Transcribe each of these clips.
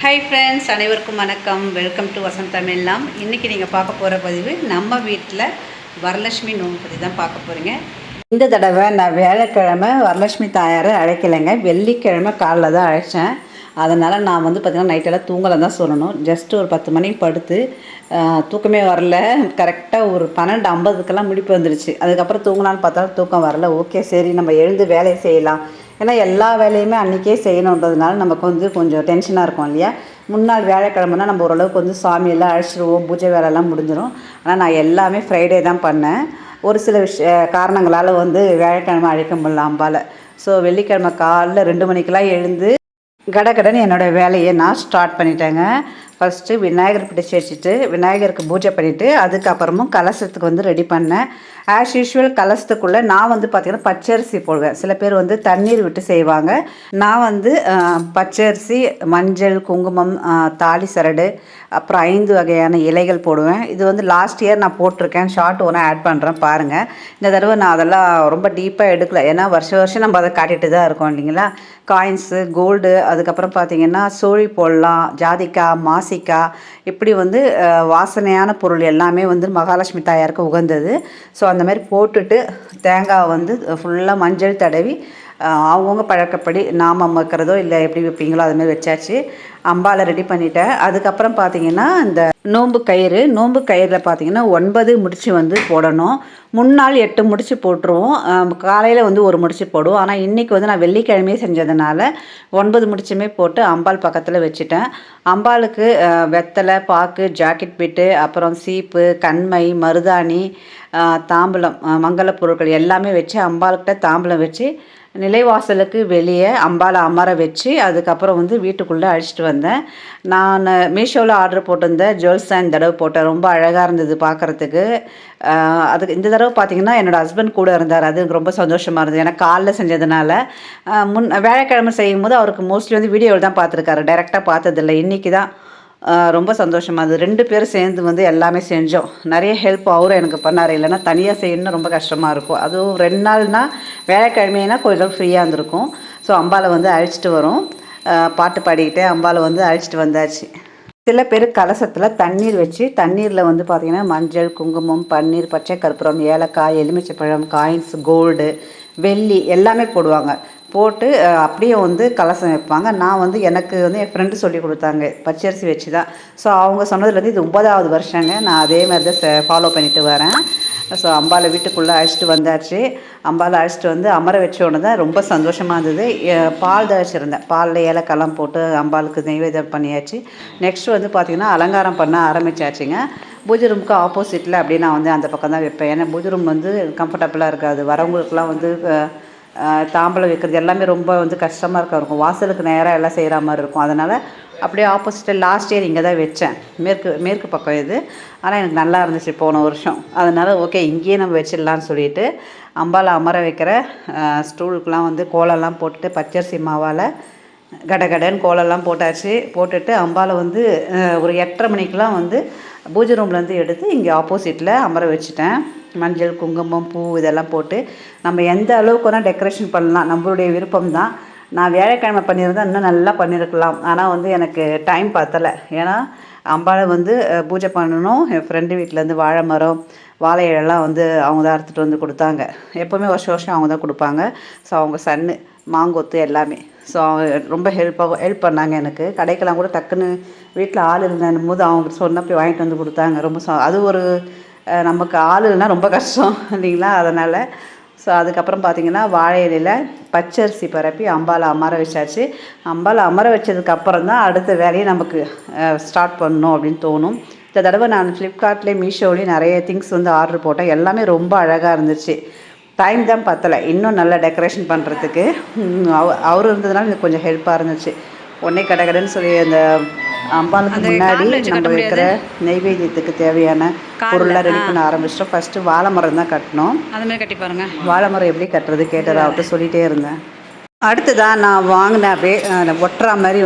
Hi friends, அனைவருக்கும் வணக்கம். Welcome to Vasanth தமிழ்லாம். இன்றைக்கி நீங்கள் பார்க்க போகிற பதிவு நம்ம வீட்டில் வரலட்சுமி நோன்பு பற்றி தான் பார்க்க போகிறீங்க. இந்த தடவை நான் வியாழக்கிழமை வரலட்சுமி தாயாரை அழைக்கலைங்க, வெள்ளிக்கிழமை காலைல தான் அழைச்சேன். அதனால் நான் பார்த்திங்கன்னா நைட்டெல்லாம் தூங்கலை தான் சொல்லணும். ஜஸ்ட்டு ஒரு 10 மணிக்கு படுத்து தூக்கமே வரல. கரெக்டாக ஒரு 12:50க்கெல்லாம் முழிப்பு வந்துடுச்சு. அதுக்கப்புறம் தூங்கலான்னு பார்த்தாலும் தூக்கம் வரல. ஓகே, சரி நம்ம எழுந்து வேலையை செய்யலாம். ஏன்னா எல்லா வேலையுமே அன்றைக்கே செய்யணுன்றதுனால நமக்கு கொஞ்சம் டென்ஷனாக இருக்கும் இல்லையா. முன்னாள் வியாழக்கிழமைனா நம்ம ஓரளவுக்கு சாமியெல்லாம் அழைச்சிடுவோம், பூஜை வேலையெல்லாம் முடிஞ்சிடும். ஆனால் நான் எல்லாமே ஃப்ரைடே தான் பண்ணேன். ஒரு சில காரணங்களால் வியாழக்கிழமை அழைக்க முடியல அம்பால். ஸோ வெள்ளிக்கிழமை காலைல 2 மணிக்கெலாம் எழுந்து கடகடன்னு என்னோடய வேலையை நான் ஸ்டார்ட் பண்ணிட்டேங்க. ஃபஸ்ட்டு விநாயகர் பிடிச்சி வச்சுட்டு விநாயகருக்கு பூஜை பண்ணிவிட்டு அதுக்கப்புறமும் கலசத்துக்கு ரெடி பண்ணேன். ஆஸ் யூஷுவல் கலசத்துக்குள்ளே நான் பார்த்திங்கன்னா பச்சரிசி போடுவேன். சில பேர் தண்ணீர் விட்டு செய்வாங்க. நான் பச்சரிசி, மஞ்சள், குங்குமம், தாலி சரடு, அப்புறம் 5 வகையான இலைகள் போடுவேன். இது லாஸ்ட் இயர் நான் போட்டிருக்கேன். ஷார்ட் ஒன்று ஆட் பண்ணுறேன் பாருங்கள். இந்த தடவை நான் அதெல்லாம் ரொம்ப டீப்பாக எடுக்கலை. ஏன்னா வருஷம் நம்ம அதை காட்டிகிட்டு தான் இருக்கோம் இல்லைங்களா. காயின்ஸு, கோல்டு, அதுக்கப்புறம் பார்த்திங்கன்னா சோழி போடலாம், ஜாதிக்காய், மாசிக்காய், இப்படி வாசனையான பொருள் எல்லாமே மகாலட்சுமி தாயாருக்கு உகந்தது. ஸோ அந்த மாதிரி போட்டுட்டு தேங்காய் ஃபுல்லாக மஞ்சள் தடவி அவங்கவுங்க பழக்கப்படி நாமம் வைக்கிறதோ இல்லை எப்படி வைப்பீங்களோ அதுமாதிரி வச்சாச்சு. அம்பாலை ரெடி பண்ணிட்டேன். அதுக்கப்புறம் பார்த்திங்கன்னா இந்த நோன்பு கயிறில் பார்த்திங்கன்னா 9 முடிச்சு போடணும். முன்னாள் 8 முடிச்சு போட்டுருவோம். காலையில் 1 முடிச்சு போடுவோம். ஆனால் இன்றைக்கி நான் வெள்ளிக்கிழமையே செஞ்சதுனால 9 முடிச்சுமே போட்டு அம்பாள் பக்கத்தில் வச்சுட்டேன். அம்பாளுக்கு வெத்தலை, பாக்கு, ஜாக்கெட் பிட்டு, அப்புறம் சீப்பு, கண்மை, மருதாணி, தாம்பூலம், மங்கள பொருட்கள் எல்லாமே வச்சு அம்பாள்கிட்ட தாம்பூலம் வச்சு நிலைவாசலுக்கு வெளியே அம்பாலை அமர வச்சு அதுக்கப்புறம் வீட்டுக்குள்ளே அழைச்சிட்டு வந்தேன். நான் மீஷோவில் ஆர்டர் போட்டிருந்தேன். ஜுவல்ஸ் இந்த தடவை போட்டேன். ரொம்ப அழகாக இருந்தது பார்க்குறதுக்கு. அதுக்கு இந்த தடவை பார்த்திங்கன்னா என்னோடய ஹஸ்பண்ட் கூட இருந்தார். அது எனக்கு ரொம்ப சந்தோஷமாக இருந்தது. ஏன்னா காலைல செஞ்சதுனால வியாழக்கிழமை செய்யும் போது அவருக்கு மோஸ்ட்லி வீடியோவில் தான் பார்த்துருக்காரு, டைரெக்டாக பார்த்ததில்லை. இன்றைக்கி தான் ரொம்ப சந்தோஷமாக இருந்தது. 2 பேரும் சேர்ந்து எல்லாமே செஞ்சோம். நிறைய ஹெல்ப் அவரும் எனக்கு பண்ணார். இல்லைன்னா தனியாக செய்யணும்னு ரொம்ப கஷ்டமாக இருக்கும். அதுவும் 2 நாள்னால் வியாழக்கிழமைனா கொஞ்சம் ஃப்ரீயாக இருந்திருக்கும். ஸோ அம்பாலை அழைச்சிட்டு வரோம். பாட்டு பாடிக்கிட்டே அம்பாலை அழைச்சிட்டு வந்தாச்சு. சில பேர் கலசத்தில் தண்ணீர் வச்சு தண்ணீரில் பார்த்திங்கன்னா மஞ்சள், குங்குமம், பன்னீர், பச்சை கற்பூரம், ஏலக்காய், எலுமிச்சைப்பழம், காயின்ஸ், கோல்டு, வெள்ளி எல்லாமே போடுவாங்க. போட்டு அப்படியே கலசம் வைப்பாங்க. நான் எனக்கு என் ஃப்ரெண்டு சொல்லி கொடுத்தாங்க பச்சரிசி வச்சு தான். ஸோ அவங்க சொன்னதுலேருந்து இது 9வது வருஷங்க. நான் அதே மாதிரி தான் ஃபாலோ பண்ணிட்டு வரேன். ஸோ அம்பாலை வீட்டுக்குள்ளே அழைச்சிட்டு வந்தாச்சு. அம்பாலை அழைச்சிட்டு அமர வச்சோன்னு தான் ரொம்ப சந்தோஷமாக இருந்தது. பால் தான் வச்சுருந்தேன். பாலில் ஏலக்காய்லாம் போட்டு அம்பாளுக்கு நெய்வேத்தியம் பண்ணியாச்சு. நெக்ஸ்ட் பார்த்திங்கன்னா அலங்காரம் பண்ண ஆரம்பித்தாச்சுங்க. பூஜை ரூமுக்கு ஆப்போசிட்டில் அப்படியே நான் அந்த பக்கம் தான் வைப்பேன். ஏன்னா பூஜை ரூம் கம்ஃபர்டபுளாக இருக்காது. வரவங்களுக்குலாம் தாம்பலம் வைக்கிறது எல்லாமே ரொம்ப கஷ்டமாக இருக்கும். வாசலுக்கு நேராக எல்லாம் செய்கிற மாதிரி இருக்கும். அதனால் அப்படியே ஆப்போசிட்டில் லாஸ்ட் இயர் இங்கே தான் வச்சேன். மேற்கு பக்கம் இது. ஆனால் எனக்கு நல்லா இருந்துச்சு போன வருஷம். அதனால் ஓகே இங்கேயே நம்ம வச்சிடலான்னு சொல்லிட்டு அம்பாலை அமர வைக்கிற ஸ்டூலுக்கெலாம் கோலம்லாம் போட்டுட்டு பச்சரிசி மாவால் கடகடன்னு கோலம்லாம் போட்டாச்சு. போட்டுட்டு அம்பாலை ஒரு 8:30 மணிக்கெலாம் பூஜை ரூம்லேருந்து எடுத்து இங்கே ஆப்போசிட்டில் அமர வச்சுட்டேன். மஞ்சள், குங்குமம், பூ இதெல்லாம் போட்டு நம்ம எந்த அளவுக்கு வேணால் டெக்கரேஷன் பண்ணலாம், நம்மளுடைய விருப்பம் தான். நான் வியாழக்கிழமை பண்ணியிருந்தால் இன்னும் நல்லா பண்ணியிருக்கலாம். ஆனால் எனக்கு டைம் பத்தலை. ஏன்னா அம்பாளை பூஜை பண்ணணும். என் ஃப்ரெண்டு வீட்டிலேருந்து வாழை மரம், வாழை இலைலாம் அவங்க தான் அறுத்துட்டு கொடுத்தாங்க. எப்போவுமே வருஷம் அவங்க தான் கொடுப்பாங்க. ஸோ அவங்க சன்னு, மாங்கொத்து எல்லாமே. ஸோ ரொம்ப ஹெல்ப் பண்ணாங்க எனக்கு. கடைக்கெல்லாம் கூட டக்குன்னு வீட்டில் ஆள் இருந்தேன் போது அவங்க சொன்ன போய் வாங்கிட்டு கொடுத்தாங்க. ரொம்ப அது ஒரு நமக்கு ஆள் இல்லைனா ரொம்ப கஷ்டம் இல்லைங்களா. அதனால் ஸோ அதுக்கப்புறம் பார்த்திங்கன்னா வாழை இலையில் பச்சரிசி பரப்பி அம்பாலை அமர வச்சாச்சு. அம்பாலை அமர வச்சதுக்கப்புறம் தான் அடுத்த வேலையை நமக்கு ஸ்டார்ட் பண்ணணும் அப்படின்னு தோணும். இந்த தடவை நான் ஃப்ளிப்கார்ட்லேயே, மீஷோவிலேயும் நிறைய திங்ஸ் ஆர்டர் போட்டேன். எல்லாமே ரொம்ப அழகாக இருந்துச்சு. டைம் தான் பத்தலை இன்னும் நல்லா டெக்கரேஷன் பண்ணுறதுக்கு. அவர் இருந்ததுனால எனக்கு கொஞ்சம் ஹெல்ப்பாக இருந்துச்சு. உடனே கடைன்னு சொல்லி அந்த அம்பாளுக்கு முன்னாடி நம்ம வைக்கிற நெய்வேத்தியத்துக்கு தேவையான பொருள்லாம் ரெடி பண்ண ஆரம்பிச்சிட்டோம். ஃபஸ்ட்டு வாழை மரம் தான் கட்டணும். அதுமாதிரி கட்டி பாருங்கள். வாழை மரம் எப்படி கட்டுறது கேட்டதாகட்டும் சொல்லிகிட்டே இருந்தேன். அடுத்ததான் நான் வாங்கினேன் அப்படியே ஒட்டுற மாதிரி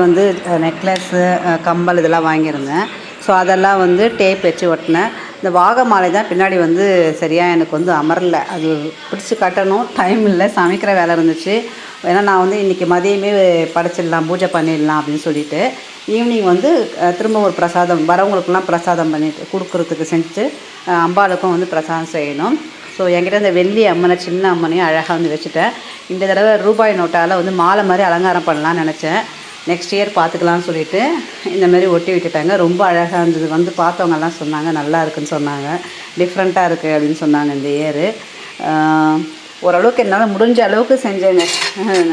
நெக்லஸ்ஸு, கம்பல் இதெல்லாம் வாங்கியிருந்தேன். ஸோ அதெல்லாம் டேப் வச்சு ஒட்டினேன். இந்த வாகை மாலை தான் பின்னாடி சரியாக எனக்கு அமரல. அது பிடிச்சி கட்டணும், டைம் இல்லை, சமைக்கிற வேலை இருந்துச்சு. ஏன்னா நான் இன்றைக்கி மதியமே படைச்சிடலாம், பூஜை பண்ணிடலாம் அப்படின்னு சொல்லிட்டு ஈவினிங் வந்து திரும்ப ஒரு பிரசாதம் வரவங்களுக்கெல்லாம் பிரசாதம் பண்ணிட்டு கொடுக்குறதுக்கு செஞ்சு அம்பாளுக்கும் வந்து பிரசாதம் செய்யணும். ஸோ என்கிட்ட இந்த வெள்ளி அம்மனை சின்ன அம்மனையும் அழகாக வந்து வச்சுட்டேன். இந்த தடவை ரூபாய் நோட்டால் வந்து மாலை மாதிரி அலங்காரம் பண்ணலான்னு நினச்சேன். நெக்ஸ்ட் இயர் பார்த்துக்கலான்னு சொல்லிவிட்டு இந்தமாரி ஒட்டி விட்டுட்டாங்க. ரொம்ப அழகாக இருந்தது. வந்து பார்த்தவங்கெல்லாம் சொன்னாங்க நல்லா இருக்குன்னு சொன்னாங்க, டிஃப்ரெண்ட்டாக இருக்குது அப்படின்னு சொன்னாங்க இந்த இயரு. ஓரளவுக்கு என்னால் முடிஞ்ச அளவுக்கு செஞ்சேங்க.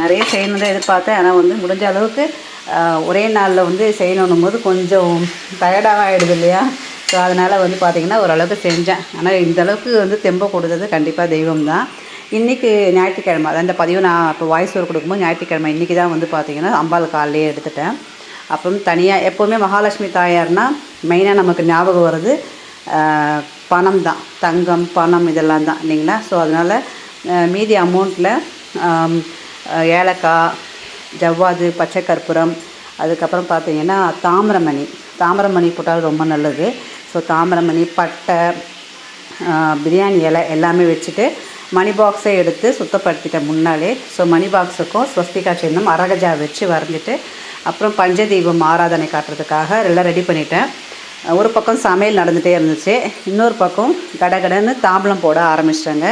நிறைய செய்யணும் தான் எதிர்பார்த்தேன். ஆனால் வந்து முடிஞ்ச அளவுக்கு ஒரே நாளில் வந்து செய்யணும் போது கொஞ்சம் டயர்டாக ஆகிடுது இல்லையா. ஸோ அதனால் வந்து பார்த்திங்கன்னா ஓரளவுக்கு செஞ்சேன். ஆனால் இந்தளவுக்கு வந்து தெம்பை கொடுத்தது கண்டிப்பாக தெய்வம் தான். இன்றைக்கி ஞாயிற்றுக்கிழமை, அதான் இந்த பதிவு நான் இப்போ வாய்ஸ் ஓவர் கொடுக்கும்போது ஞாயிற்றுக்கிழமை இன்றைக்கி தான் வந்து பார்த்திங்கன்னா அம்பாள் காலையிலே எடுத்துட்டேன். அப்புறம் தனியாக எப்போவுமே மகாலட்சுமி தாயார்னால் மெயினாக நமக்கு ஞாபகம் வருது பணம் தான், தங்கம் பணம் இதெல்லாம் தான் இல்லைங்களா. ஸோ அதனால் மீதி அமௌண்ட்டில் ஏலக்காய், ஜவ்வாது, பச்சை கற்பூரம், அதுக்கப்புறம் பார்த்திங்கன்னா தாமிரமணி போட்டால் ரொம்ப நல்லது. ஸோ தாமிரமணி, பட்டை, பிரியாணி இலை எல்லாமே வச்சுட்டு மணி பாக்ஸை எடுத்து சுத்தப்படுத்திட்டேன் முன்னாலே. ஸோ மணி பாக்ஸுக்கும் ஸ்வஸ்திகா சின்னம் அரகஜா வச்சு வரைஞ்சிட்டு அப்புறம் பஞ்சதீபம் ஆராதனை காட்டுறதுக்காக எல்லாம் ரெடி பண்ணிட்டேன். ஒரு பக்கம் சமையல் நடந்துகிட்டே இருந்துச்சு, இன்னொரு பக்கம் கடகடன்னு தாம்பலம் போட ஆரம்பிச்சிட்டேங்க.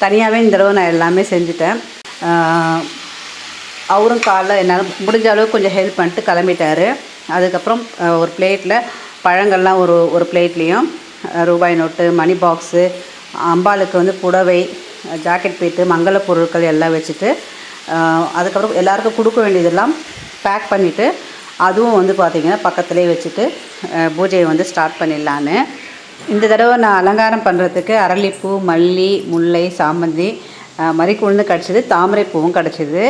தனியாகவே இந்த தடவை நான் எல்லாமே செஞ்சுட்டேன். அவரும் காலைல என்னால் முடிஞ்ச அளவுக்கு கொஞ்சம் ஹெல்ப் பண்ணிட்டு கிளம்பிட்டார். அதுக்கப்புறம் ஒரு பிளேட்டில் பழங்கள்லாம் ஒரு பிளேட்லேயும் ரூபாய் நோட்டு, மணி பாக்ஸு, அம்பாளுக்கு வந்து புடவை, ஜாக்கெட் பீட்டு, மங்கள பொருட்கள் எல்லாம் வச்சுட்டு அதுக்கப்புறம் எல்லாருக்கும் கொடுக்க வேண்டியதெல்லாம் பேக் பண்ணிவிட்டு அதுவும் வந்து பார்த்திங்கன்னா பக்கத்துலேயே வச்சுட்டு பூஜையை வந்து ஸ்டார்ட் பண்ணிடலான்னு. இந்த தடவை நான் அலங்காரம் பண்ணுறதுக்கு அரளிப்பூ, மல்லி, முல்லை, சாமந்தி, மறிக்குழுந்து கிடச்சிது, தாமரை பூவும் கிடச்சிது.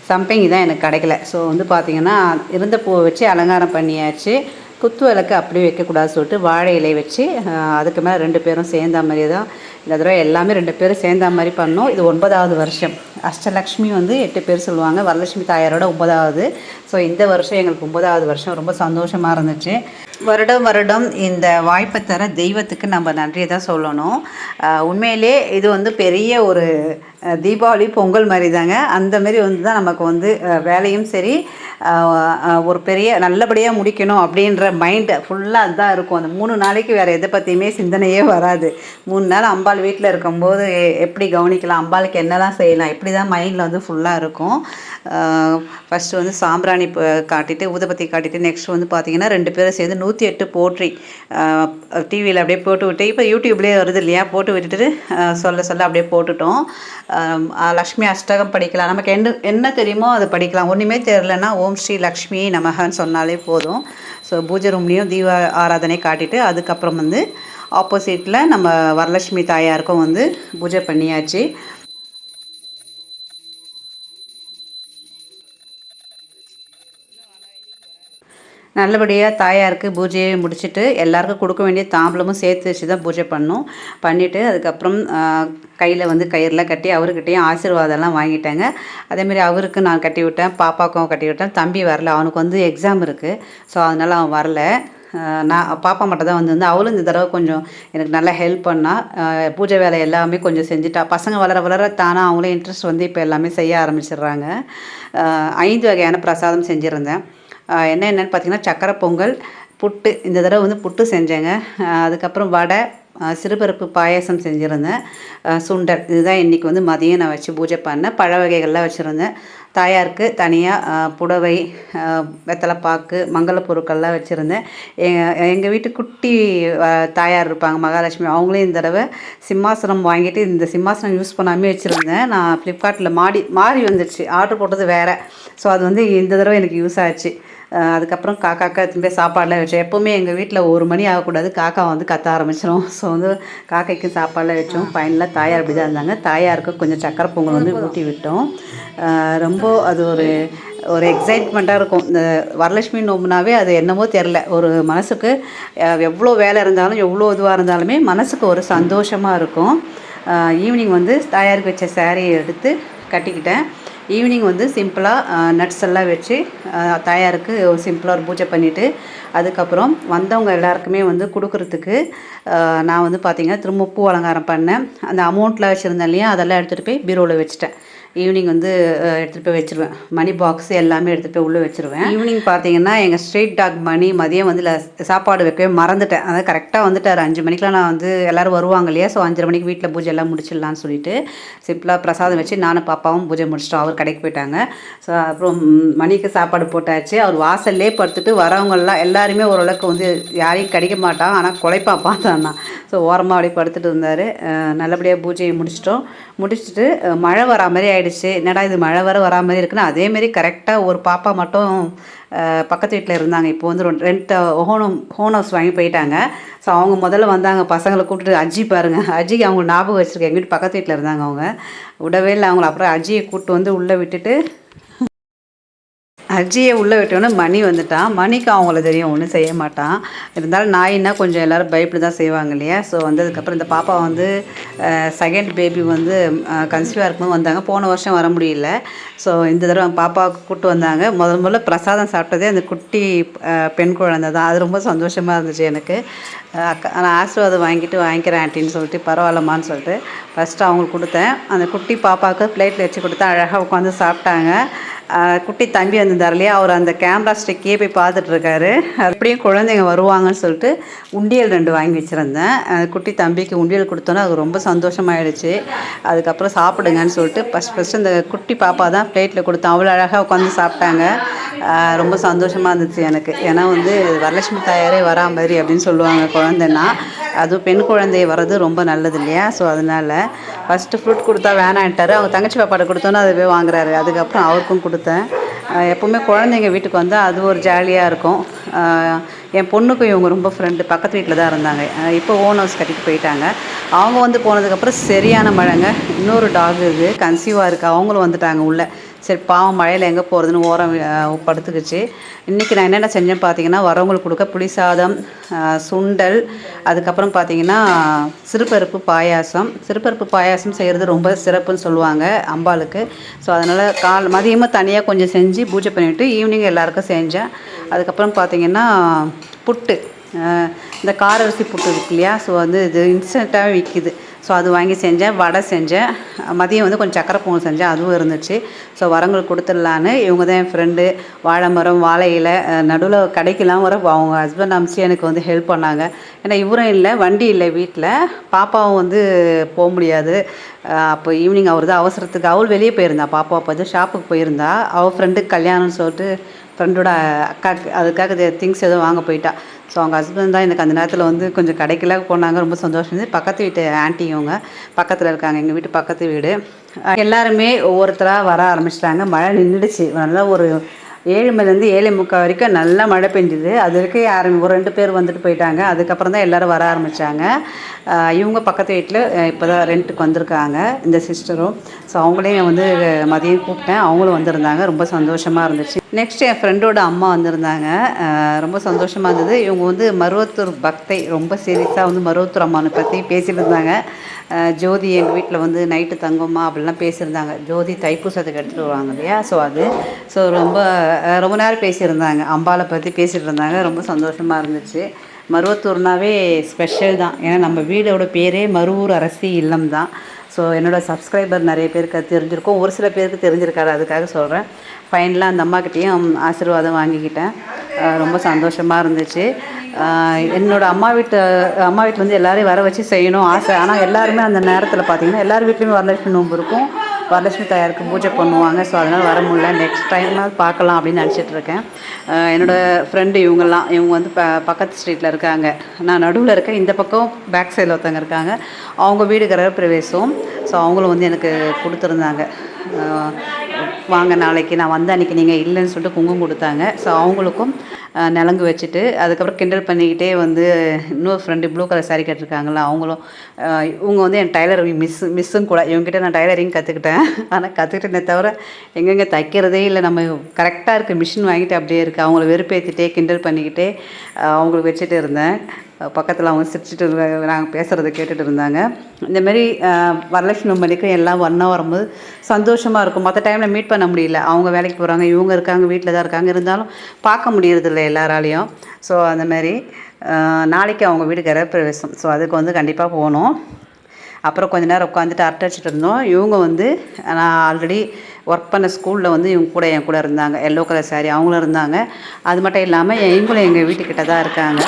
சம்பங்கி தான் எனக்கு கிடைக்கல. ஸோ வந்து பார்த்திங்கன்னா இருந்த பூவை வச்சு அலங்காரம் பண்ணியாச்சு. குத்து விளக்கு அப்படியே வைக்கக்கூடாது சொல்லிட்டு வாழை இலை வச்சு அதுக்கு மேலே 2 பேரும் சேர்ந்த மாதிரி தான் இந்த தடவை எல்லாமே 2 பேரும் சேர்ந்த மாதிரி பண்ணோம். இது 9வது வருஷம். அஷ்டலக்ஷ்மி வந்து 8 பேர் சொல்லுவாங்க, வரலட்சுமி தாயாரோட 9வது. ஸோ இந்த வருஷம் எங்களுக்கு 9வது வருஷம். ரொம்ப சந்தோஷமாக இருந்துச்சு. வருடம் இந்த வாய்ப்பை தர தெய்வத்துக்கு நம்ம நன்றியை தான் சொல்லணும். உண்மையிலே இது வந்து பெரிய ஒரு தீபாவளி பொங்கல் மாதிரி தாங்க. அந்தமாரி வந்து தான் நமக்கு வந்து வேலையும் சரி ஒரு பெரிய நல்லபடியாக முடிக்கணும் அப்படின்ற மைண்டு ஃபுல்லாக அதுதான் இருக்கும். அந்த 3 நாளைக்கு வேறு எதை பற்றியுமே சிந்தனையே வராது. 3 நாள் அம்பாள் வீட்டில் இருக்கும்போது எப்படி கவனிக்கலாம், அம்பாளுக்கு என்னெல்லாம் செய்யலாம், இப்படி தான் மைண்டில் வந்து ஃபுல்லாக இருக்கும். ஃபஸ்ட்டு வந்து சாம்பிராணி காட்டிட்டு ஊதுபத்தி காட்டிட்டு நெக்ஸ்ட் வந்து பார்த்திங்கன்னா 2 பேரும் சேர்ந்து 108 போற்றி டிவியில் அப்படியே போட்டு விட்டு, இப்போ யூடியூப்லேயே வருது இல்லையா, போட்டு விட்டுட்டு சொல்ல அப்படியே போட்டுட்டோம். லக்ஷ்மி அஷ்டகம் படிக்கலாம், நமக்கு என்ன தெரியுமோ அதை படிக்கலாம். ஒன்றுமே தெரிலனா ஓம் ஸ்ரீ லக்ஷ்மி நமகன்னு சொன்னாலே போதும். ஸோ பூஜை ரூம்லேயும் தீப ஆராதனை காட்டிட்டு அதுக்கப்புறம் வந்து ஆப்போசிட்டில் நம்ம வரலட்சுமி தாயாருக்கும் வந்து பூஜை பண்ணியாச்சு. நல்லபடியாக தாயாருக்கு பூஜையை முடிச்சுட்டு எல்லாருக்கும் கொடுக்க வேண்டிய தாம்பலமும் சேர்த்து வச்சு தான் பூஜை பண்ணிவிட்டு அதுக்கப்புறம் கையில் வந்து கயிறில் கட்டி அவர்கிட்டையும் ஆசீர்வாதம்லாம் வாங்கிட்டாங்க. அதேமாரி அவருக்கு நான் கட்டி விட்டேன், பாப்பாவுக்கும் கட்டி விட்டேன். தம்பி வரல, அவனுக்கு வந்து எக்ஸாம் இருக்குது. ஸோ அதனால் அவன் வரல. நான் பாப்பா மட்டும் தான் வந்து அவளும் இந்த தடவை கொஞ்சம் எனக்கு நல்லா ஹெல்ப் பண்ணால். பூஜை வேலை எல்லாமே கொஞ்சம் செஞ்சுட்டா. பசங்க வளர தானாக அவங்களே இன்ட்ரெஸ்ட் வந்து இப்போ எல்லாமே செய்ய ஆரம்பிச்சிடுறாங்க. 5 வகையான பிரசாதம் செஞ்சுருந்தேன். என்னென்னு பார்த்திங்கன்னா சக்கரை பொங்கல், புட்டு, இந்த தடவை வந்து புட்டு செஞ்சேங்க. அதுக்கப்புறம் வடை, சிறுபருப்பு பாயாசம் செஞ்சுருந்தேன், சுண்டல். இதுதான் இன்றைக்கி வந்து மதியம் நான் வச்சு பூஜை பண்ணேன். பழ வகைகள்லாம் வச்சுருந்தேன். தாயாருக்கு தனியாக புடவை, வெத்தலைப்பாக்கு, மங்கள பொருட்கள்லாம் வச்சுருந்தேன். எங்கள் வீட்டு குட்டி தாயார் இருப்பாங்க மகாலட்சுமி, அவங்களே இந்த தடவை சிம்மாசனம் வாங்கிட்டு இந்த சிம்மாசனம் யூஸ் பண்ணாமே வச்சுருந்தேன். நான் ஃப்ளிப்கார்ட்டில் மாறி வந்துடுச்சு, ஆர்டர் போட்டது வேறு. ஸோ அது வந்து இந்த தடவை எனக்கு யூஸ் ஆச்சு. அதுக்கப்புறம் காக்காக்கா திரும்பி சாப்பாடெலாம் வச்சோம். எப்போவுமே எங்கள் வீட்டில் 1 மணி ஆகக்கூடாது, காக்கா வந்து கத்த ஆரம்பிச்சிடும். ஸோ வந்து காக்கைக்கு சாப்பாடெலாம் வச்சோம். ஃபைனலாக தாயார் அப்படி தான் இருந்தாங்க. தாயாருக்கு கொஞ்சம் சக்கரை பொங்கல் வந்து ஊட்டி விட்டோம். ரொம்ப அது ஒரு எக்ஸைட்மெண்ட்டாக இருக்கும். இந்த வரலட்சுமி நோம்புனாவே அது என்னமோ தெரில, ஒரு மனசுக்கு எவ்வளோ வேலை இருந்தாலும் எவ்வளோ இதுவாக இருந்தாலுமே மனசுக்கு ஒரு சந்தோஷமாக இருக்கும். ஈவினிங் வந்து தாயாருக்கு வச்ச சாரியை எடுத்து கட்டிக்கிட்டேன். ஈவினிங் வந்து சிம்பிளாக நட்ஸ் எல்லாம் வச்சு தாயாருக்கு சிம்பிளாக ஒரு பூஜை பண்ணிவிட்டு அதுக்கப்புறம் வந்தவங்க எல்லாருக்குமே வந்து கொடுக்குறதுக்கு நான் வந்து பார்த்திங்கன்னா திரும்ப பூ அலங்காரம் பண்ணேன். அந்த அமௌண்ட்டில் வச்சுருந்தேன் இல்லையா, அதெல்லாம் எடுத்துகிட்டு போய் பீரோவில் வச்சுட்டேன். ஈவினிங் வந்து எடுத்துகிட்டு போய் வச்சுருவேன். மணி பாக்ஸ் எல்லாமே எடுத்துகிட்டு போய் உள்ளே வச்சுருவேன். ஈவினிங் பார்த்தீங்கன்னா எங்கள் ஸ்ட்ரீட் டாக் மணி மதியம் வந்து சாப்பாடு வைக்கவே மறந்துட்டேன். அதாவது கரெக்டாக வந்துட்டார் 5 மணிக்கெலாம். நான் வந்து எல்லோரும் வருவாங்க இல்லையா, ஸோ 5:30 மணிக்கு வீட்டில் பூஜை எல்லாம் முடிச்சிடலான்னு சொல்லிட்டு சிம்பிளாக பிரசாதம் வச்சு நானும் பாப்பாவும் பூஜை முடிச்சிட்டோம். அவர் கடைக்கு போயிட்டாங்க. ஸோ அப்புறம் மணிக்கு சாப்பாடு போட்டாச்சு. அவர் வாசல்லே படுத்துட்டு வரவங்கெல்லாம் எல்லாருமே ஓரளவுக்கு வந்து யாரையும் கடிக்க மாட்டான், ஆனால் குலைப்பான் பார்த்தான்னா. ஸோ ஓரமாக அப்படியே படுத்துட்டு இருந்தார். நல்லபடியாக பூஜையை முடிச்சுட்டு மழை வரா மாதிரி ஆயிடுச்சு. என்னடா இது மழை வரா மாதிரி இருக்குன்னா, அதேமாரி கரெக்டாக ஒரு பாப்பா மட்டும் பக்கத்து வீட்டில் இருந்தாங்க. இப்போ வந்து ரெண்ட் ஹோம் ஹவுஸ் வாங்கி போயிட்டாங்க. ஸோ அவங்க முதல்ல வந்தாங்க, பசங்களை கூப்பிட்டு அஜி பாருங்கள், அஜிக்கு அவங்க ஞாபகம் வச்சுருக்கேன். எங்கள் வீட்டு பக்கத்து வீட்டில் இருந்தாங்க, அவங்க விடவே இல்லை அவங்கள. அப்புறம் அஜியை கூப்பிட்டு வந்து உள்ளே விட்டுட்டு அஜியை உள்ளே விட்டோன்னே மணி வந்துட்டான். மணிக்கு அவங்கள தெரியும், ஒன்றும் செய்ய மாட்டான். இருந்தாலும் நாயின்னா கொஞ்சம் எல்லோரும் பயப்படி தான் செய்வாங்க இல்லையா. ஸோ வந்ததுக்கப்புறம் இந்த பாப்பா வந்து செகண்ட் பேபி வந்து கன்சீவாக இருக்கும்போது வந்தாங்க. போன வருஷம் வர முடியல. ஸோ இந்த தடவை பாப்பாவுக்கு கூப்பிட்டு வந்தாங்க. முதல்ல பிரசாதம் சாப்பிட்டதே அந்த குட்டி பெண் குழந்தை தான். அது ரொம்ப சந்தோஷமாக இருந்துச்சு எனக்கு. நான் ஆசீர்வாதம் வாங்கிக்கிறேன் ஆண்டின்னு சொல்லிட்டு, பரவாயில்லம்மான்னு சொல்லிட்டு ஃபஸ்ட்டு அவங்களுக்கு கொடுத்தேன். அந்த குட்டி பாப்பாவுக்கு பிளேட்டில் வச்சு கொடுத்தேன். அழகாக உட்காந்து சாப்பிட்டாங்க. குட்டி தம்பி வந்திருந்தார் இல்லையா, அவர் அந்த கேமரா ஸ்டிக்கே போய் பார்த்துட்ருக்காரு. அப்படியும் குழந்தைங்க வருவாங்கன்னு சொல்லிட்டு உண்டியல் 2 வாங்கி வச்சுருந்தேன். குட்டி தம்பிக்கு உண்டியல் கொடுத்தோன்னே அது ரொம்ப சந்தோஷமாயிடுச்சு. அதுக்கப்புறம் சாப்பிடுங்கன்னு சொல்லிட்டு ஃபஸ்ட்டு இந்த குட்டி பாப்பா தான் பிளேட்டில் கொடுத்தேன். அவ்வளோ அழகாக உட்காந்து சாப்பிட்டாங்க. ரொம்ப சந்தோஷமாக இருந்துச்சு எனக்கு. ஏன்னா வந்து வரலட்சுமி தாயாரே வரா மாதிரி அப்படின்னு சொல்லுவாங்க குழந்தைன்னா. அதுவும் பெண் குழந்தை வர்றது ரொம்ப நல்லது இல்லையா. ஸோ அதனால் ஃபஸ்ட்டு ஃப்ரூட் கொடுத்தா வேணான்ட்டார். அவங்க தங்கச்சி பாப்பாட்ட கொடுத்தோன்னே அதுவே வாங்குறாரு. அதுக்கப்புறம் அவருக்கும் கொடுத்தேன். எப்போவுமே குழந்தைங்க வீட்டுக்கு வந்தால் அது ஒரு ஜாலியாக இருக்கும். என் பொண்ணுக்கும் இவங்க ரொம்ப ஃப்ரெண்டு, பக்கத்து வீட்டில் தான் இருந்தாங்க. இப்போ ஓன் ஹவுஸ் கட்டிட்டு போயிட்டாங்க. அவங்க வந்து போனதுக்கப்புறம் சரியான மழைங்க. இன்னொரு டாக் இது கன்சீவாக இருக்குது, அவங்களும் வந்துட்டாங்க உள்ளே. சரி பாவம் மழையில் எங்கே போகிறதுன்னு ஓரம் படுத்துக்குச்சு. இன்றைக்கி நான் என்னென்ன செஞ்சேன்னு பார்த்தீங்கன்னா, வரவங்களுக்கு கொடுக்க புளி சாதம், சுண்டல், அதுக்கப்புறம் பார்த்தீங்கன்னா சிறுபருப்பு பாயாசம் செய்கிறது ரொம்ப சிறப்புன்னு சொல்லுவாங்க அம்பாளுக்கு. ஸோ அதனால் மதியமாக தனியாக கொஞ்சம் செஞ்சு பூஜை பண்ணிவிட்டு ஈவினிங் எல்லாேருக்கும் செஞ்சேன். அதுக்கப்புறம் பார்த்தீங்கன்னா புட்டு, இந்த காரரிசி புட்டு இருக்கு இல்லையா. ஸோ வந்து இது இன்ஸ்டண்ட்டாகவே விற்கிது. ஸோ அது வாங்கி செஞ்சேன். வடை செஞ்சேன். மதியம் வந்து கொஞ்சம் சக்கரை பொங்கல் செஞ்சேன், அதுவும் இருந்துச்சு. ஸோ வரவங்களுக்கு கொடுத்துடலான்னு. இவங்க தான் என் ஃப்ரெண்டு. வாழை மரம், வாழை இலை, நடுவில் கடைக்கெல்லாம் வர அவங்க ஹஸ்பண்ட் அமிச்சு எனக்கு வந்து ஹெல்ப் பண்ணாங்க. ஏன்னா இவரும் இல்லை, வண்டி இல்லை வீட்டில், பாப்பாவும் வந்து போக முடியாது. அப்போ ஈவினிங் அவர் தான் அவசரத்துக்கு அவள் வெளியே போயிருந்தா. பாப்பாவை பார்த்து ஷாப்புக்கு போயிருந்தா. அவள் ஃப்ரெண்டுக்கு கல்யாணம்னு சொல்லிட்டு ஃப்ரெண்டோட அக்காவுக்கு அதுக்காக திங்ஸ் எதுவும் வாங்க போயிட்டா. ஸோ அவங்க ஹஸ்பண்ட் தான் எனக்கு அந்த நேரத்தில் வந்து கொஞ்சம் கடைக்கெல்லாம் போனாங்க. ரொம்ப சந்தோஷம் இருந்துச்சு. பக்கத்து வீட்டு ஆண்டி இவங்க பக்கத்தில் இருக்காங்க, எங்கள் வீட்டு பக்கத்து வீடு. எல்லாருமே ஒவ்வொருத்தராக வர ஆரம்பிச்சிட்டாங்க. மழை நின்றுடுச்சு. நல்லா ஒரு 7 மணிலேருந்து 7:45 வரைக்கும் நல்லா மழை பெஞ்சுது. அது வரைக்கும் ஒரு 2 பேர் வந்துட்டு போயிட்டாங்க. அதுக்கப்புறம் தான் எல்லோரும் வர ஆரம்பித்தாங்க. இவங்க பக்கத்து வீட்டில் இப்போ தான் ரெண்ட்டுக்கு வந்திருக்காங்க, இந்த சிஸ்டரும். ஸோ அவங்களையும் வந்து மதியம் கூப்பிட்டேன், அவங்களும் வந்திருந்தாங்க. ரொம்ப சந்தோஷமாக இருந்துச்சு. நெக்ஸ்ட் என் ஃப்ரெண்டோட அம்மா வந்திருந்தாங்க. ரொம்ப சந்தோஷமாக இருந்தது. இவங்க வந்து மருவத்தூர் பக்தை, ரொம்ப சீரியஸாக வந்து மருவத்தூர் அம்மானை பற்றி பேசிகிட்டு இருந்தாங்க. ஜோதி எங்கள் வீட்டில் வந்து நைட்டு தங்கம்மா அப்படிலாம் பேசியிருந்தாங்க. ஜோதி தைப்பூசத்துக்கு எடுத்துகிட்டு வருவாங்க இல்லையா. ஸோ அது ரொம்ப நேரம் பேசியிருந்தாங்க, அம்பாவை பற்றி பேசிகிட்டு இருந்தாங்க. ரொம்ப சந்தோஷமாக இருந்துச்சு. மருவத்தூர்னாவே ஸ்பெஷல் தான். ஏன்னா நம்ம வீடோட பேரே மருவூர் அரசி இல்லம் தான். ஸோ என்னோடய சப்ஸ்கிரைபர் நிறைய பேருக்கு தெரிஞ்சிருக்கும், ஒரு சில பேருக்கு தெரிஞ்சிருக்காரு, அதுக்காக சொல்கிறேன். ஃபைனலாக அந்த அம்மாக்கிட்டேயும் ஆசீர்வாதம் வாங்கிக்கிட்டேன். ரொம்ப சந்தோஷமாக இருந்துச்சு. என்னோடய அம்மா வீட்டில் வந்து எல்லோரையும் வர வச்சு செய்யணும் ஆசை. ஆனால் எல்லாருமே அந்த நேரத்தில் பார்த்திங்கன்னா எல்லார் வீட்லேயுமே வரலட்சுமி நோன்பு இருக்கும், வரலட்சுமி தாயாருக்கு பூஜை பண்ணுவாங்க. ஸோ அதனால் வர முடியல. நெக்ஸ்ட் டைமாக பார்க்கலாம் அப்படின்னு நினச்சிட்ருக்கேன். என்னோடய ஃப்ரெண்டு இவங்க வந்து பக்கத்து ஸ்ட்ரீட்டில் இருக்காங்க. நான் நடுவில் இருக்கேன். இந்த பக்கம் பேக் சைடில் ஒருத்தவங்க இருக்காங்க. அவங்க வீடு கிரகப்பிரவேசம். ஸோ அவங்களும் வந்து எனக்கு கொடுத்துருந்தாங்க. வாங்க நாளைக்கு நான் வந்த அன்றைக்கி நீங்கள் இல்லைன்னு சொல்லிட்டு குங்குமம் கொடுத்தாங்க. ஸோ அவங்களுக்கும் நலங்கு வச்சுட்டு அதுக்கப்புறம் கிண்டல் பண்ணிக்கிட்டே வந்து இன்னொரு ஃப்ரெண்டு ப்ளூ கலர் சாரீ கட்டிருக்காங்களா, அவங்களும் இவங்க வந்து என் டைலரிங் மிஸ்ஸும் கூட. இவங்ககிட்ட நான் டைலரிங் கற்றுக்கிட்டேன். ஆனால் கற்றுக்கிட்டேனே தவிர எங்கெங்கே தைக்கிறதே இல்லை. நம்ம கரெக்டாக இருக்குது, மிஷின் வாங்கிட்டு அப்படியே இருக்குது. அவங்கள வெறுப்பேற்றிட்டே கிண்டல் பண்ணிக்கிட்டே அவங்களுக்கு வச்சுட்டு இருந்தேன். பக்கத்தில் அவங்க சிரிச்சுட்டு நாங்கள் பேசுகிறத கேட்டுட்டு இருந்தாங்க. இந்தமாரி வரலட்சுமி நோம்பு எல்லாம் ஒன்றா வரும்போது சந்தோஷமாக இருக்கும். மற்ற டைமில் மீட் பண்ண முடியல, அவங்க வேலைக்கு போகிறாங்க, இவங்க இருக்காங்க, வீட்டில் தான் இருக்காங்க, இருந்தாலும் பார்க்க முடியறதில்ல எல்லாராலையும். ஸோ அந்தமாரி நாளைக்கு அவங்க வீடு கிரகப்பிரவேசம். ஸோ அதுக்கு வந்து கண்டிப்பாக போகணும். அப்புறம் கொஞ்ச நேரம் உட்காந்துட்டு அரட்டை அடிச்சிட்டு இருந்தோம். இவங்க வந்து நான் ஆல்ரெடி ஒர்க் பண்ண ஸ்கூலில் வந்து இவங்க கூட என் கூட இருந்தாங்க. எல்லோ கலர் சாரீ அவங்களும் இருந்தாங்க. அது மட்டும் இல்லாமல் இவங்களும் எங்கள் வீட்டுக்கிட்ட தான் இருக்காங்க.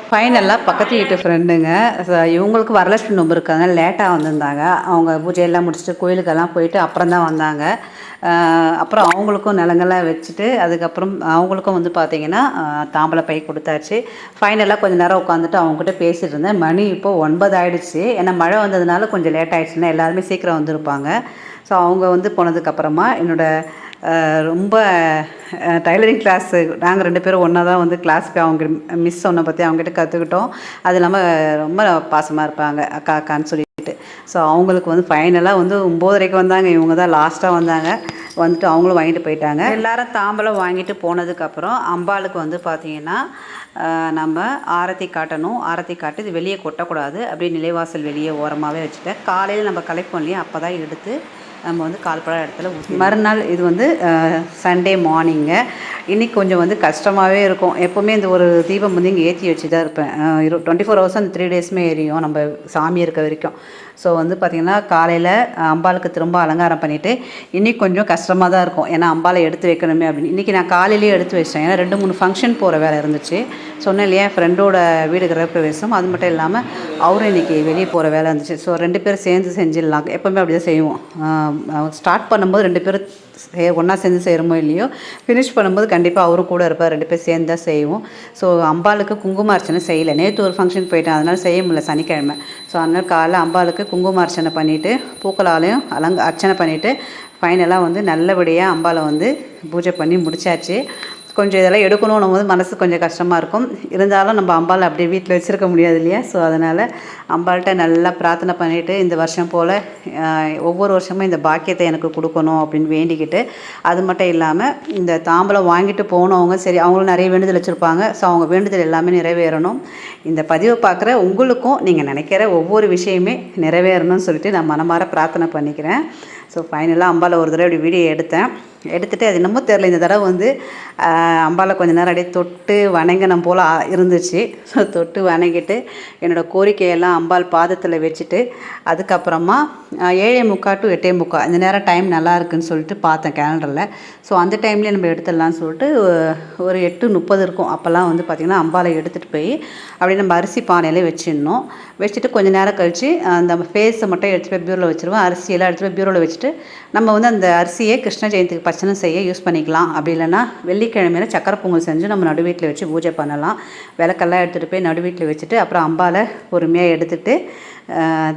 ஃபைனலாக பக்கத்து வீட்டு ஃப்ரெண்டுங்க இவங்களுக்கு வரலட்சுமி நோம்பு இருக்காங்க. லேட்டாக வந்திருந்தாங்க. அவங்க பூஜையெல்லாம் முடிச்சுட்டு கோயிலுக்கெல்லாம் போயிட்டு அப்புறம் தான் வந்தாங்க. அப்புறம் அவங்களுக்கும் நிலங்கள்லாம் வச்சுட்டு அதுக்கப்புறம் அவங்களுக்கும் வந்து பார்த்திங்கன்னா தாம்பழை பை கொடுத்தாச்சு. ஃபைனலாக கொஞ்சம் நேரம் உட்காந்துட்டு அவங்ககிட்ட பேசிகிட்டு இருந்தேன். மணி இப்போது 9 ஆகிடுச்சு. ஏன்னா மழை வந்ததுனால கொஞ்சம் லேட் ஆகிடுச்சுன்னா எல்லாருமே சீக்கிரம் வந்திருப்பாங்க. ஸோ அவங்க வந்து போனதுக்கப்புறமா என்னோடய ரொம்ப டைலரிங் கிளாஸு நாங்கள் 2 பேரும் ஒன்றா தான் வந்து கிளாஸுக்கு அவங்க மிஸ் சொன்ன பற்றி அவங்ககிட்ட கற்றுக்கிட்டோம். அது இல்லாமல் ரொம்ப பாசமாக இருப்பாங்க அக்கா அக்கான்னு சொல்லிட்டு. ஸோ அவங்களுக்கு வந்து ஃபைனலாக வந்து 9:30க்கு வந்தாங்க. இவங்க தான் லாஸ்ட்டாக வந்தாங்க. வந்துட்டு அவங்களும் வாங்கிட்டு போயிட்டாங்க. எல்லாரும் தாம்பலம் வாங்கிட்டு போனதுக்கப்புறம் அம்பாளுக்கு வந்து பார்த்திங்கன்னா நம்ம ஆரத்தி காட்டணும். ஆரத்தி காட்டி இது வெளியே கொட்டக்கூடாது. அப்படியே நிலைவாசல் வெளியே ஓரமாகவே வச்சுட்டேன். காலையில் நம்ம கலெக்ட் பண்ணலையே அப்போ தான் எடுத்து நம்ம வந்து கால்படாத இடத்துல ஊற்றி மறுநாள் இது வந்து சண்டே மார்னிங்கு. இன்றைக்கி கொஞ்சம் வந்து கஷ்டமாகவே இருக்கும். எப்போவுமே இந்த ஒரு தீபம் வந்து இங்கே ஏற்றி வச்சு தான் இருப்பேன். 24 ஹவர்ஸ் அந்த 3 டேஸுமே எரியும் நம்ம சாமி இருக்க வரைக்கும். ஸோ வந்து பார்த்திங்கன்னா காலையில் அம்பாளுக்கு திரும்ப அலங்காரம் பண்ணிவிட்டு இன்றைக்கி கொஞ்சம் கஷ்டமாக தான் இருக்கும். ஏன்னா அம்பாளை எடுத்து வைக்கணுமே அப்படின்னு. இன்றைக்கி நான் காலையிலேயே எடுத்து வச்சிட்டேன். ஏன்னா 2-3 ஃபங்க்ஷன் போகிற வேலை இருந்துச்சு. சொன்னேன் இல்லையா ஃப்ரெண்டோட வீடு கிரகப்பிரவேசம். அது மட்டும் இல்லாமல் அவரும் இன்றைக்கி வெளியே போகிற வேலை இருந்துச்சு. ஸோ 2 பேரும் சேர்ந்து செஞ்சிடலாம். எப்போவுமே அப்படி தான் செய்வோம். ஸ்டார்ட் பண்ணும்போது 2 பேரும் ஒன்றா சேர்ந்து செய்கிறோமோ இல்லையோ ஃபினிஷ் பண்ணும்போது கண்டிப்பாக அவரும் கூட இருப்பார். 2 பேர் சேர்ந்து தான் செய்வோம். ஸோ அம்பாளுக்கு குங்கும அர்ச்சனை செய்யலை. நேற்று ஒரு ஃபங்க்ஷன் போயிட்டேன். அதனால் செய்ய முடியல சனிக்கிழமை. ஸோ அதனால் காலைல அம்பாளுக்கு குங்கும அர்ச்சனை பண்ணிவிட்டு பூக்களாலையும் அர்ச்சனை பண்ணிவிட்டு ஃபைனலாக வந்து நல்லபடியாக அம்பாளை வந்து பூஜை பண்ணி முடிச்சாச்சு. கொஞ்சம் இதெல்லாம் எடுக்கணும் போது மனசு கொஞ்சம் கஷ்டமாக இருக்கும். இருந்தாலும் நம்ம அம்பாளை அப்படியே வீட்டில் வச்சுருக்க முடியாது இல்லையா. ஸோ அதனால் அம்பாள்கிட்ட நல்லா பிரார்த்தனை பண்ணிவிட்டு இந்த வருஷம் போல் ஒவ்வொரு வருஷமும் இந்த பாக்கியத்தை எனக்கு கொடுக்கணும் அப்படின்னு வேண்டிக்கிட்டு, அது மட்டும் இல்லாமல் இந்த தாம்பலம் வாங்கிட்டு போனவங்க சரி அவங்களும் நிறைய வேண்டுதல் வச்சுருப்பாங்க. ஸோ அவங்க வேண்டுதல் எல்லாமே நிறைவேறணும். இந்த பதிவை பார்க்குற உங்களுக்கும் நீங்கள் நினைக்கிற ஒவ்வொரு விஷயமே நிறைவேறணும்னு சொல்லிட்டு நான் மனமார பிரார்த்தனை பண்ணிக்கிறேன். ஸோ ஃபைனலாக அம்பாளை ஒரு தடவை இப்படி வீடியோ எடுத்துகிட்டு அது என்னமோ தெரில இந்த தடவை வந்து அம்பாளை கொஞ்சம் நேரம் அப்படியே தொட்டு வணங்கினம் போல் இருந்துச்சு. ஸோ தொட்டு வணங்கிட்டு என்னோடய கோரிக்கையெல்லாம் அம்பாள் பாதத்தில் வச்சுட்டு அதுக்கப்புறமா 7:45 to 8:45 இந்த நேரம் டைம் நல்லா இருக்குதுன்னு சொல்லிட்டு பார்த்தேன் கேலண்டரில். ஸோ அந்த டைம்லேயே நம்ம எடுத்துடலான்னு சொல்லிட்டு ஒரு 8:30 இருக்கும். அப்போல்லாம் வந்து பார்த்திங்கன்னா அம்பாளை எடுத்துகிட்டு போய் அப்படியே நம்ம அரிசி பானையிலே வச்சுட்டு கொஞ்சம் நேரம் கழித்து அந்த ஃபேஸை மட்டும் எடுத்துகிட்டு போய் பியூரோவில் வச்சுருவோம். அரிசியெல்லாம் எடுத்துகிட்டு போய் பியூரோவில் வச்சுட்டு நம்ம வந்து அந்த அரிசியை கிருஷ்ண ஜெயந்திக்கு பச்சனை செய்ய யூஸ் பண்ணிக்கலாம். அப்படி இல்லைன்னா வெள்ளிக்கிழமையில சக்கரை பொங்கல் செஞ்சு நம்ம நடுவீட்டில் வச்சு பூஜை பண்ணலாம். விளக்கெல்லாம் எடுத்துகிட்டு போய் நடுவீட்டில் வச்சுட்டு அப்புறம் அம்பாளை பொறுமையாக எடுத்துகிட்டு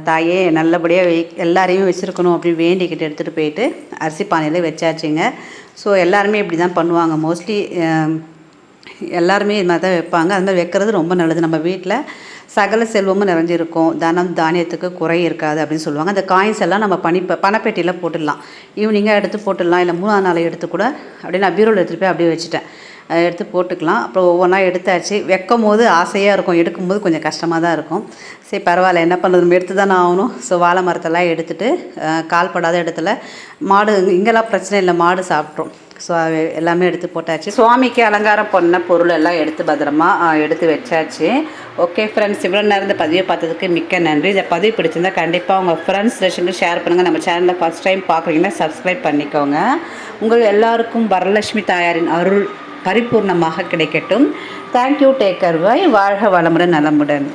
தாயே நல்லபடியாக எல்லாரையும் வச்சுருக்கணும் அப்படின்னு வேண்டிக்கிட்டு எடுத்துகிட்டு போயிட்டு அரிசி பானையில் வச்சாச்சுங்க. ஸோ எல்லாருமே இப்படி தான் பண்ணுவாங்க. மோஸ்ட்லி எல்லாருமே இது மாதிரி தான் வைப்பாங்க. அது மாதிரி வைக்கிறது ரொம்ப நல்லது. நம்ம வீட்டில் சகல செல்வமும் நிறைஞ்சிருக்கும். தனம் தானியத்துக்கு குறை இருக்காது அப்படின்னு சொல்லுவாங்க. அந்த காயின்ஸ் எல்லாம் நம்ம பணப்பெட்டியில் போட்டுடலாம். ஈவினிங்காக எடுத்து போட்டுடலாம். இல்லை 3ஆம் நாள் எடுத்து கூட அப்படியே நான் பீரோவில் எடுத்துகிட்டு போய் அப்படியே வச்சுட்டேன். எடுத்து போட்டுக்கலாம். அப்புறம் ஒவ்வொன்றா எடுத்தாச்சு. வைக்கும் போது ஆசையாக இருக்கும், எடுக்கும்போது கொஞ்சம் கஷ்டமாக தான் இருக்கும். சரி பரவாயில்ல, என்ன பண்ணுறது, நம்ம எடுத்து தானே ஆகணும். ஸோ வாழை மரத்தெல்லாம் எடுத்துகிட்டு கால்படாத இடத்துல மாடு இங்கெல்லாம் பிரச்சனை இல்லை, மாடு சாப்பிட்ரும். ஸோ எல்லாமே எடுத்து போட்டாச்சு. சுவாமிக்கு அலங்காரம் பண்ண பொருள் எல்லாம் எடுத்து பத்திரமா எடுத்து வச்சாச்சு. ஓகே ஃப்ரெண்ட்ஸ், இவ்வளோ நேரம் இந்த பதிவை பார்த்ததுக்கு மிக்க நன்றி. இந்த பதிவு பிடிச்சிருந்தா கண்டிப்பாக உங்கள் ஃப்ரெண்ட்ஸ் ரிலேஷனுக்கு ஷேர் பண்ணுங்கள். நம்ம சேனலில் ஃபஸ்ட் டைம் பார்க்குறீங்கன்னா சப்ஸ்கிரைப் பண்ணிக்கோங்க. உங்கள் எல்லாருக்கும் வரலட்சுமி தாயாரின் அருள் பரிபூர்ணமாக கிடைக்கட்டும். தேங்க்யூ. Take care. வாழ்க வளமுடன் நலமுடன்.